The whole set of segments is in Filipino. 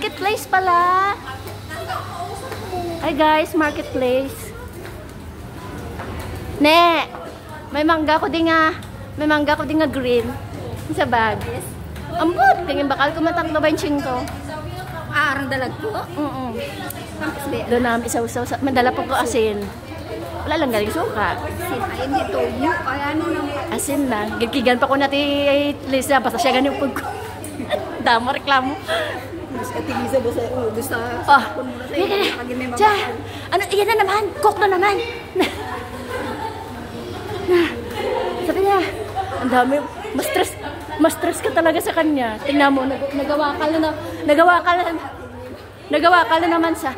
Marketplace pala. Hi guys, marketplace. Ne, may mangga ko din nga. May mangga ko din nga green. Sa bag. Ambot, tingin bakal ko matatlo ba yung chingko? Arang dalag ko? Doon namin isaw-saw. Mandala po ko asin. Wala lang galing suka. Ay, hindi toyo. Ay, ano lang. Asin lang. Gigigan pa ko natin Lisa. Basta siya ganyan pag ko. Dama reklamo. Katigisa ba sa gusto? Oh. Tiya. Ano, iyan na naman. Cook na naman. Sabi niya, ang dami. Mas stress ka talaga sa kanya. Tingnan mo, nagawa ka na naman sa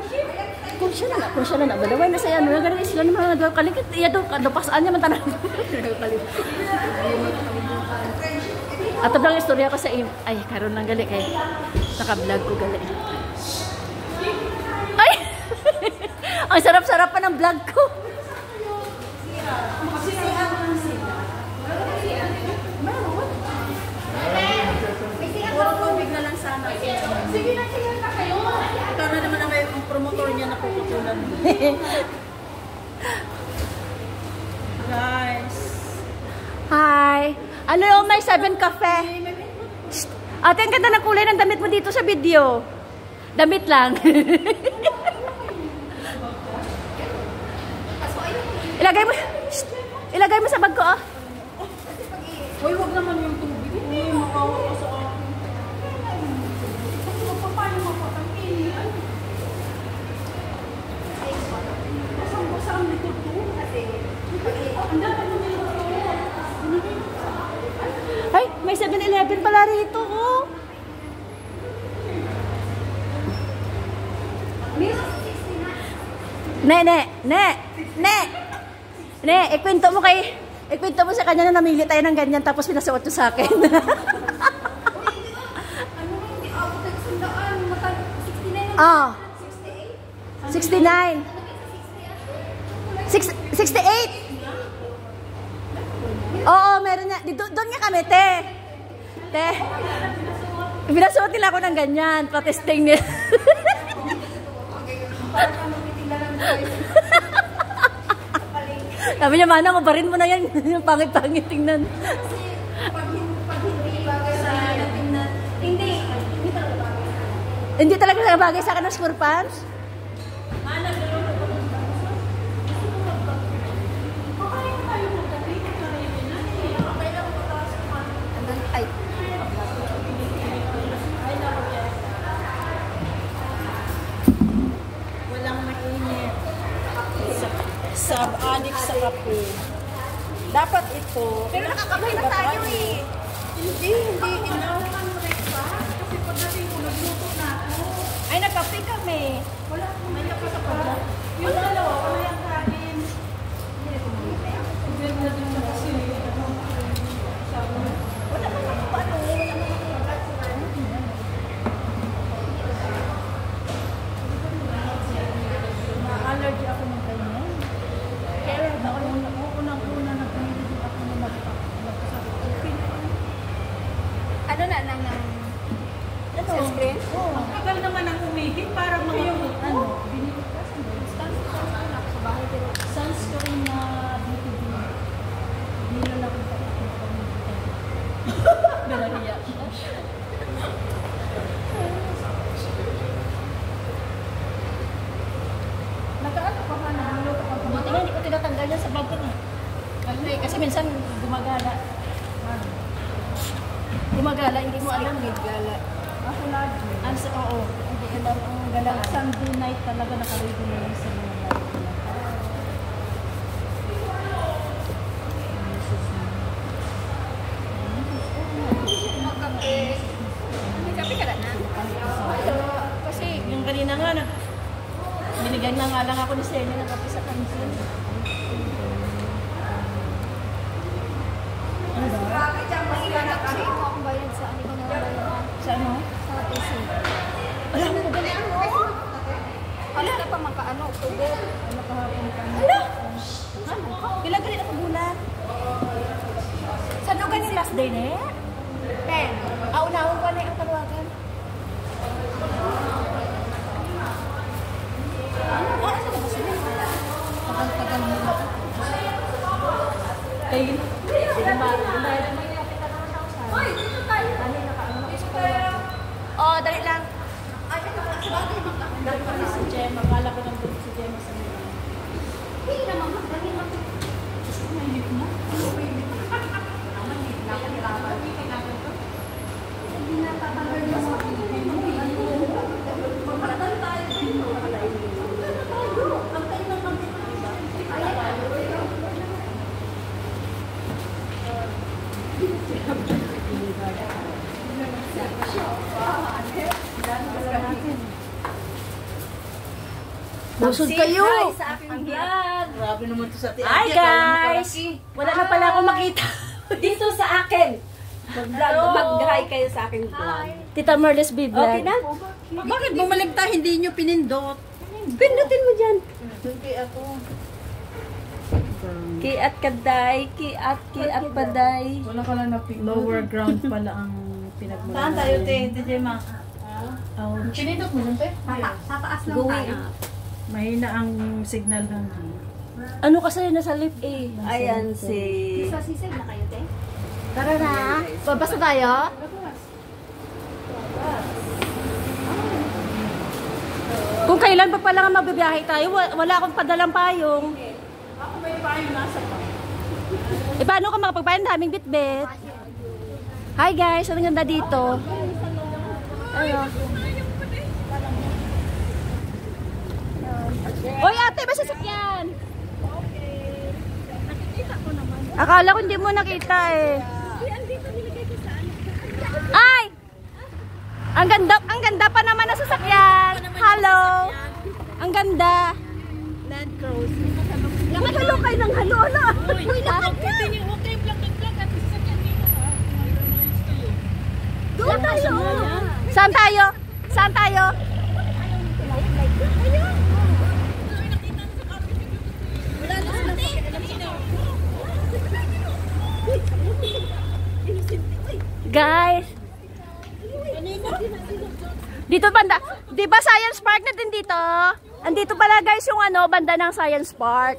kung siya na badaway na sa ano nagaling sila naman nagawa kalikit iya do pasaan niya man tanan. Ato lang istorya ko sa ay karon lang gali kay naka-vlog ko gali. Ay. Ang sarap-sarap pa ng vlog ko. Sige na kayo. Ikaw na naman ang may promotor niya na puputulan. Guys. Hi. Ano yung may 7 cafe? Ate, ang ganda ng kulay ng damit mo dito sa video. Damit lang. Ilagay mo sa bag ko, oh. Uy, wag naman yung tubig. Uy, makawa ka sa Ay, may 7-Eleven pala rito, oh. Ikwento mo sa kanya na namili tayo ng ganyan tapos pinasuot ko sa akin. Ah. 69. 68. Oo, meron niya. Doon nga kami, te. Pinasuot nila ako ng ganyan. Pa-testing nila. Sabi niya, Mana, mabarin mo na yan. Yung pangit-pangit tingnan. Hindi talaga bagay sa akin ng score pants. walang mainit. Sub-addict sa kape. Dapat ito. Pero nakakabay na tayo eh. Hindi enough. Kasi pagdating ko, nagluto na ako. Ay, nagkape kami. Wala akong may kape sa pala. Yung dalawa, wala yung kanin. Wala naman ako paano. Na-allergy ako ng ganyan. Kaya unang-una nagpinitin ako na magpasakit. Ano na nang Sa screen? Oo. Tagal naman ang umihit para mga binili ka sa bahay. Pero sunscreen na BTB. Hindi na lang kita Belahiya. nakaano ka ba? Nagluto ka ba? Buti nga, hindi ko tinatanggal yan sa bag ko. Kasi minsan gumagala. Gumagala, hindi mo alam. Gala. Ako lagi. Oo, hindi alam ang galaan. Sunday night talaga nakaready na lang sa mga light ko lang. Kape ka na? Kasi yung kanina nga, binigyan na nga lang ako ni Sene ng kape sa kansin. Ano ba? Sa ano? Wala mo ganyan mo? Ano na pa makaano? October? Ano kahapon ka? Ano? Kailan ka rin ako bulan? Saan o ganyan last day na eh? 10. Una-una ko na yung tawagan. Kayo, sige ba? Dahil may kapit na 1,000. Hoy, dito tayo. Dali nakaano ako sa kaya. Oh, dali lang. Dali pa si Gemma. Kala ko nang si Gemma sa mga. Hindi naman, dali lang. Mainit na. Hindi na tatanggal na sa akin. Magpapatay tayo dito. Ang tayo ng kapit. Busog kayo. Sa aking vlog. Grabe naman to sa tiyan. Hi guys! Wala na pala akong makita. Dito sa akin. Mag-hi kayo sa aking vlog. Tita Merles B. Vlog. Okay na? Bakit bumalik tayo hindi nyo pinindot? Pindutin mo dyan. Hindi ako. Kiat kaday, kiat paday. Wala ka lang na lower ground pala ang pinagmula. Saan tayo, te? Gemma? Pinindot mo lang, te? Tataas lang Going tayo. up. Mahina ang signal ng Ano kasi nasa lift eh? Ayan si... Sisig na kayo, te? Tara na. Babasa tayo? Kung kailan pa pala nga mabibiyahe tayo, wala akong padalang payong. Ako may payo nasa pa. Eh, paano ka makapagpayan? Daming bitbit. Hi guys, ang ganda dito. Ano? Oy ate, may sasakyan. Akala ko hindi mo nakita eh. Ay! Ang ganda pa naman ng sasakyan. Hello. Ang ganda. Land Cruise. Halo kayo ng halo na. Uy, nakakita niyo. Okay, vlog at sasakyan dito ha. Doon tayo. Saan tayo? Saan tayo? Guys. Dito banda. 'Di ba Science Park na din dito? Andito pala guys yung ano, banda ng Science Park.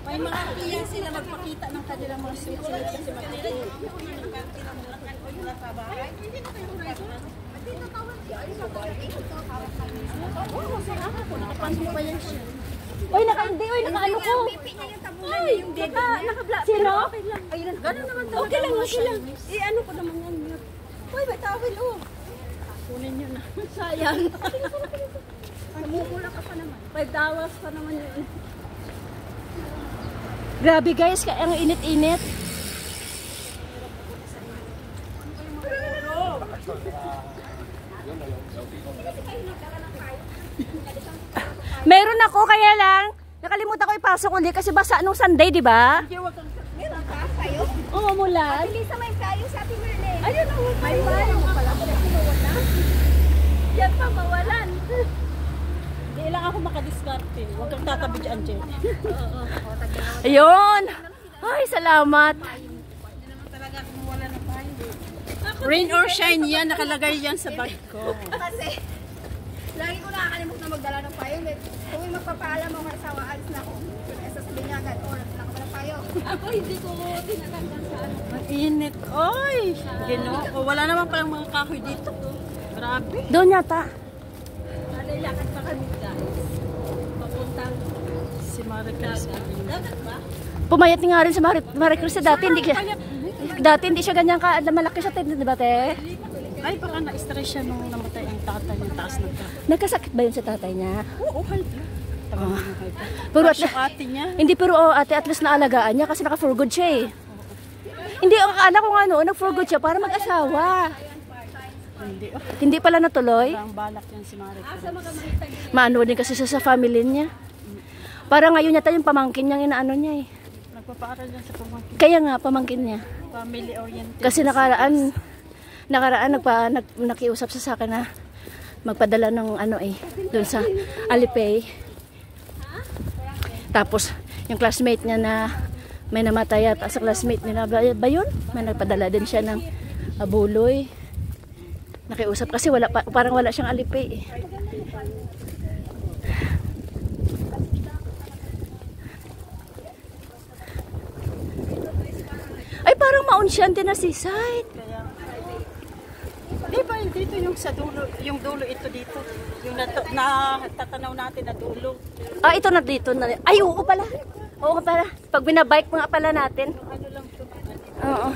May mga kiya sila magpakita ng kanilang mga sweet kasi magkakita. Oy, naka-ano ko. Ay, naka-vlog. Sino? Ganun naman daw. Okay lang, okay lang. Ano ko naman yan. Uy, may tawil oh. Kunin nyo na. Sayang. Namumula ka pa naman. $5 pa naman yun. Grabe guys, ang init-init. Meron ako, kaya lang nakalimutan ko ipasok ulit kasi basa nung Sunday, di ba? Meron ka kayo? Oo, mulan. Bilis sa may kayo sa Ate Merle. Ayun ang May bayo mo pala. yan pa mawalan. Hindi lang ako makadiskarte. Huwag kang tatabi dyan, Jen. Ayun. Ay, salamat. Rain or shine yan, nakalagay yan sa bag ko. Kasi, lagi ko nakakalimut na magdala ng payo. Kung may magpapaalam mo, asawa, alis na ako. Sasabihin niya agad, oras na ako ng payo. Ako hindi ko tinatanggal sa ano. Mainit. Oy! Ginoo. Wala naman palang mga kahoy dito. Grabe. Doon yata. Lakad pa kami guys. Papuntang si Maricruz. Dagat ba? Pumayat nga rin si Marie Cruz dati. Hindi siya ganyan ka. Malaki siya, di ba te? Ay, baka na-stress siya nung namatay ang tatay yung taas ng tatay. Nagkasakit ba yun sa tatay niya? Oo, high blood. Tagal yung high blood. Pero Tapos yung ate niya. Hindi, pero ate, at least naalagaan niya kasi naka-for good siya eh. Hindi, ang akala ko nga nag-for good siya para mag-asawa. Hindi. Oh, Hindi pala natuloy. parang balak yan si Maricruz. Maano din kasi siya sa family niya. Para ngayon yata yung pamangkin niyang inaano niya eh. Nagpapaaral yan sa pamangkin. Kaya nga, pamangkin niya. Family oriented. Kasi nakaraan nakiusap sa akin na magpadala ng ano eh, doon sa Alipay. Tapos, yung classmate niya na may namatay at sa classmate niya ba yun? May nagpadala din siya ng abuloy. Nakiusap kasi parang wala siyang Alipay eh. Mount Shanty na seaside. Kaya, di ba yung dito yung sa dulo, yung dulo ito dito. Yung natatanaw natin na dulo. Ah, ito na dito na. Ay, oo pala. Oo pala. Pag binabike mga pala natin. Ano lang ito. Oo.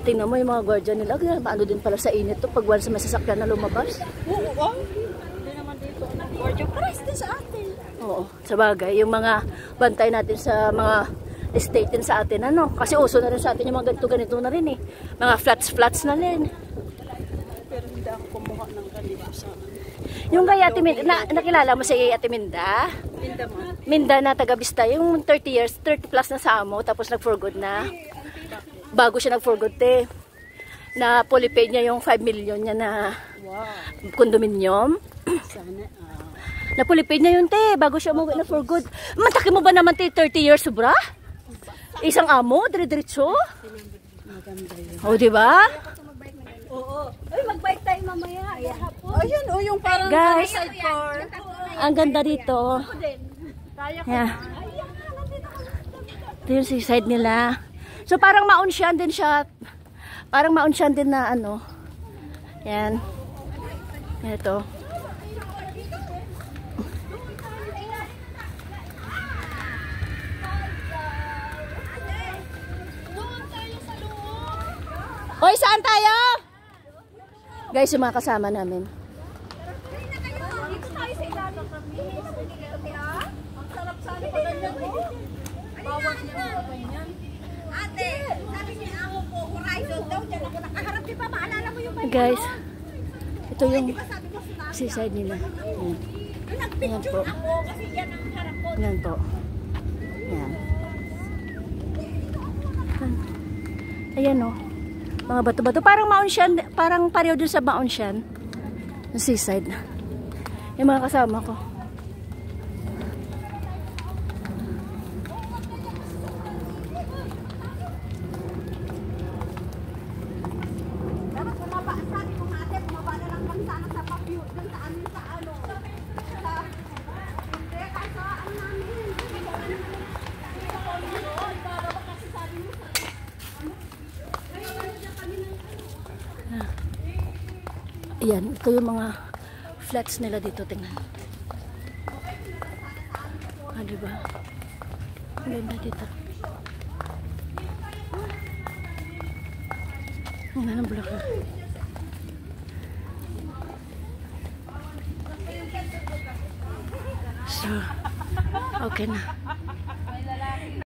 Tingnan mo yung mga guardian nila. Ano din pala sa init to pag once may sasakyan na lumabas. Oo, hindi naman dito. Guardian Pares din sa atin. Oo, sa bagay. Yung mga bantay natin sa mga estate din sa atin, ano. Kasi uso na rin sa atin yung mga ganito na rin eh. Mga flats na rin. Pero hindi ako kumuha ng ganito sa Yung kay Ate Minda, nakilala mo si Ate Minda? Mindaman. Minda na taga-Bista, yung 30 years, 30 plus na sa amo, tapos nag-for good na. Bago siya nag-for good, te. Na fully paid niya yung 5 million niya na condominium. Sana, Na fully paid niya yun, te, bago siya umuwi na for good. Mataki mo ba naman, te, 30 years, sobra? Isang amo, dire-diretso? maganda yun. O, di ba? Oo. Uy, mag-bike tayo mamaya. Hapon. Ayun, yung parang Guys, sidecar. ang ganda dito. Yeah. Ito yung seaside nila. So parang Maunshan din siya. Parang Maunshan din na ano. Yan. Ito. Hoy, saan tayo? Guys, yung mga kasama namin. Dito tayo sa ilalim kami. Ang sarap sana pa ganyan. Bawat niya na ganyan. Ate, sabi niya ako po, horizon daw. Diyan ako nakaharap. Di ba maalala mo yung Guys, ito yung seaside nila. Yan. Yan po. ako kasi yan ang harap ko. Yan po. Yan. Ayan o. Mga bato-bato. Parang Maunshan, parang pareho dun sa Maunshan. Sa seaside. Yung mga kasama ko. Dapat bumaba. Sabi ko nga ate, bumaba na lang kami sana sa papyo. Doon sa amin sa ano. Sa... Hindi, kahit sa ano namin. Ayan. Ito yung mga flats nila dito. Tingnan. Ah, diba? Ang ganda dito. Ang ganda ng bulaklak. So, okay na.